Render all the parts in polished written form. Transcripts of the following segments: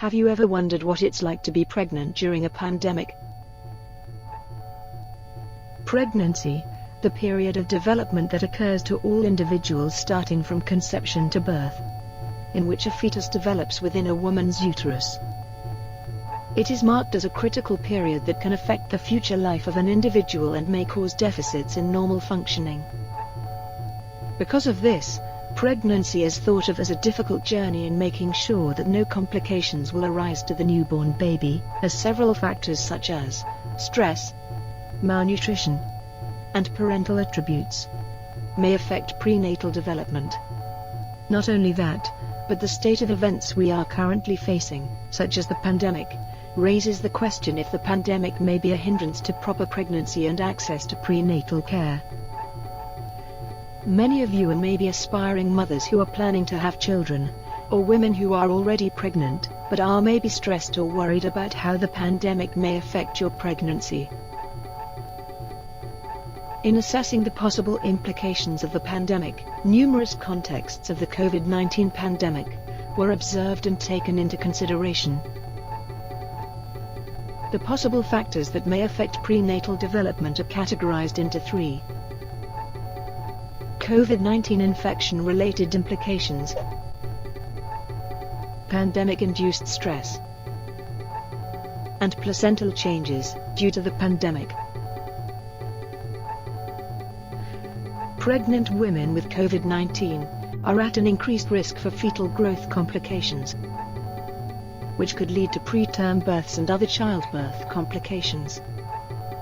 Have you ever wondered what it's like to be pregnant during a pandemic? Pregnancy, the period of development that occurs to all individuals starting from conception to birth, in which a fetus develops within a woman's uterus. It is marked as a critical period that can affect the future life of an individual and may cause deficits in normal functioning. Because of this, pregnancy is thought of as a difficult journey in making sure that no complications will arise to the newborn baby, as several factors such as stress, malnutrition, and parental attributes may affect prenatal development. Not only that, but the state of events we are currently facing, such as the pandemic, raises the question if the pandemic may be a hindrance to proper pregnancy and access to prenatal care. Many of you are maybe aspiring mothers who are planning to have children, or women who are already pregnant, but are maybe stressed or worried about how the pandemic may affect your pregnancy. In assessing the possible implications of the pandemic, numerous contexts of the COVID-19 pandemic were observed and taken into consideration. The possible factors that may affect prenatal development are categorized into three: COVID-19 infection-related implications, pandemic-induced stress, and placental changes due to the pandemic. Pregnant women with COVID-19 are at an increased risk for fetal growth complications, which could lead to preterm births and other childbirth complications.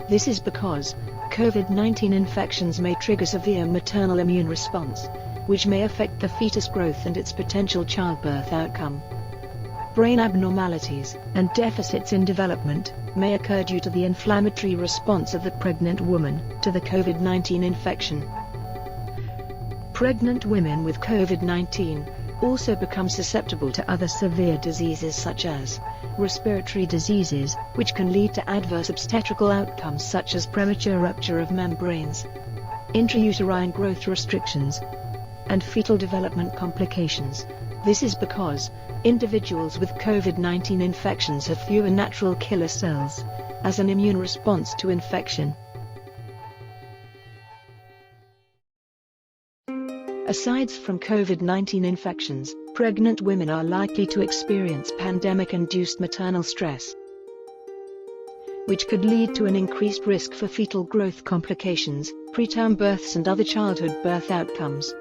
This is because COVID-19 infections may trigger severe maternal immune response, which may affect the fetus growth and its potential childbirth outcome. Brain abnormalities and deficits in development may occur due to the inflammatory response of the pregnant woman to the COVID-19 infection. Pregnant women with COVID-19 also become susceptible to other severe diseases such as respiratory diseases, which can lead to adverse obstetrical outcomes such as premature rupture of membranes, intrauterine growth restrictions, and fetal development complications. This is because individuals with COVID-19 infections have fewer natural killer cells as an immune response to infection. Aside from COVID-19 infections, pregnant women are likely to experience pandemic-induced maternal stress, which could lead to an increased risk for fetal growth complications, preterm births and other childhood birth outcomes.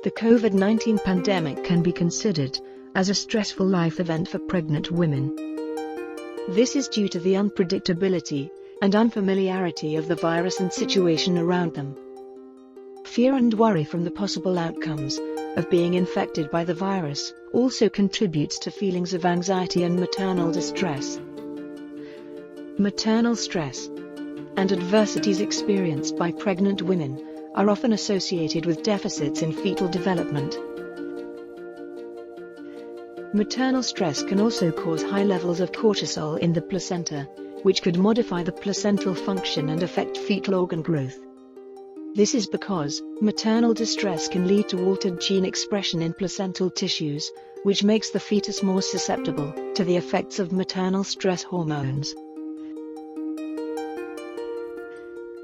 The COVID-19 pandemic can be considered as a stressful life event for pregnant women. This is due to the unpredictability and unfamiliarity of the virus and situation around them. Fear and worry from the possible outcomes of being infected by the virus also contributes to feelings of anxiety and maternal distress. Maternal stress and adversities experienced by pregnant women are often associated with deficits in fetal development. Maternal stress can also cause high levels of cortisol in the placenta, which could modify the placental function and affect fetal organ growth. This is because maternal distress can lead to altered gene expression in placental tissues, which makes the fetus more susceptible to the effects of maternal stress hormones.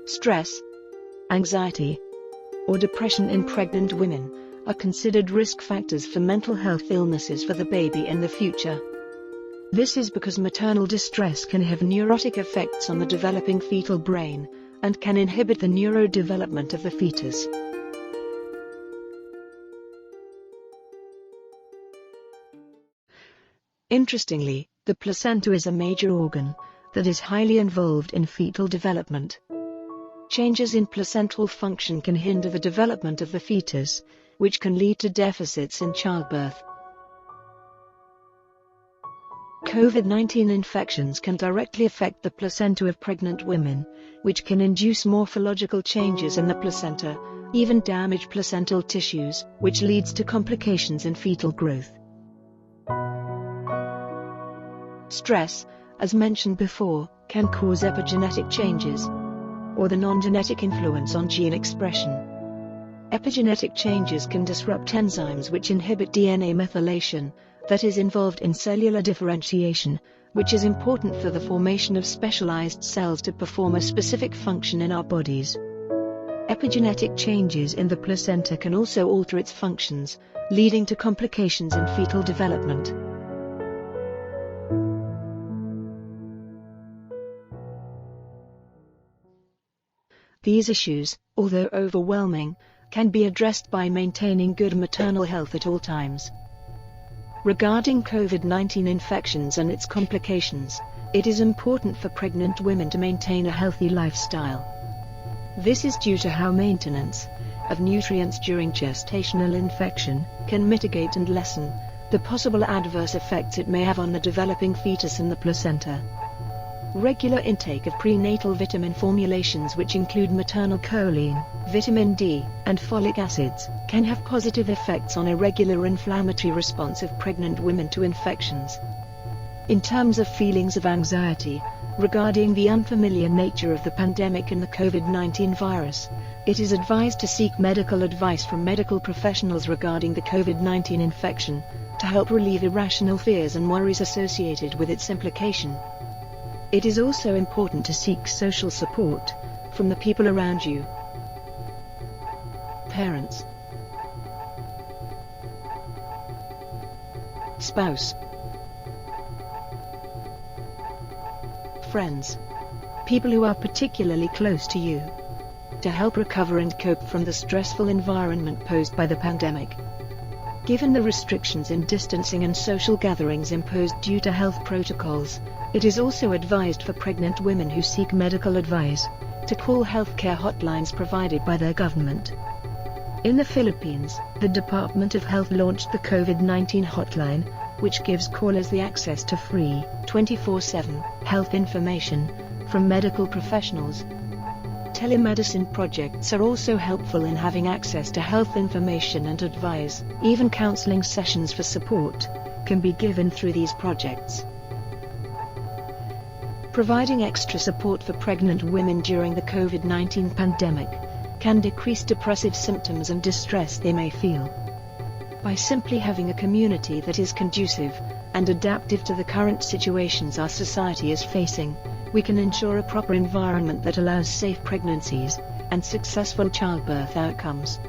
Stress, anxiety, or depression in pregnant women are considered risk factors for mental health illnesses for the baby in the future. This is because maternal distress can have neurotic effects on the developing fetal brain, and can inhibit the neurodevelopment of the fetus. Interestingly, the placenta is a major organ that is highly involved in fetal development. Changes in placental function can hinder the development of the fetus, which can lead to deficits in childbirth. COVID-19 infections can directly affect the placenta of pregnant women, which can induce morphological changes in the placenta, even damage placental tissues, which leads to complications in fetal growth. Stress, as mentioned before, can cause epigenetic changes, or the non-genetic influence on gene expression. Epigenetic changes can disrupt enzymes which inhibit DNA methylation, that is involved in cellular differentiation, which is important for the formation of specialized cells to perform a specific function in our bodies. Epigenetic changes in the placenta can also alter its functions, leading to complications in fetal development. These issues, although overwhelming, can be addressed by maintaining good maternal health at all times. Regarding COVID-19 infections and its complications, it is important for pregnant women to maintain a healthy lifestyle. This is due to how maintenance of nutrients during gestational infection can mitigate and lessen the possible adverse effects it may have on the developing fetus in the placenta. Regular intake of prenatal vitamin formulations, which include maternal choline, vitamin D, and folic acids, can have positive effects on a regular inflammatory response of pregnant women to infections. In terms of feelings of anxiety regarding the unfamiliar nature of the pandemic and the COVID-19 virus, it is advised to seek medical advice from medical professionals regarding the COVID-19 infection, to help relieve irrational fears and worries associated with its implication. It is also important to seek social support from the people around you. Parents, spouse, friends, people who are particularly close to you, to help recover and cope from the stressful environment posed by the pandemic. Given the restrictions in distancing and social gatherings imposed due to health protocols, it is also advised for pregnant women who seek medical advice to call healthcare hotlines provided by their government. In the Philippines, the Department of Health launched the COVID-19 hotline, which gives callers the access to free, 24/7 health information from medical professionals. Telemedicine projects are also helpful in having access to health information and advice. Even counseling sessions for support can be given through these projects. Providing extra support for pregnant women during the COVID-19 pandemic can decrease depressive symptoms and distress they may feel. By simply having a community that is conducive and adaptive to the current situations our society is facing, we can ensure a proper environment that allows safe pregnancies and successful childbirth outcomes.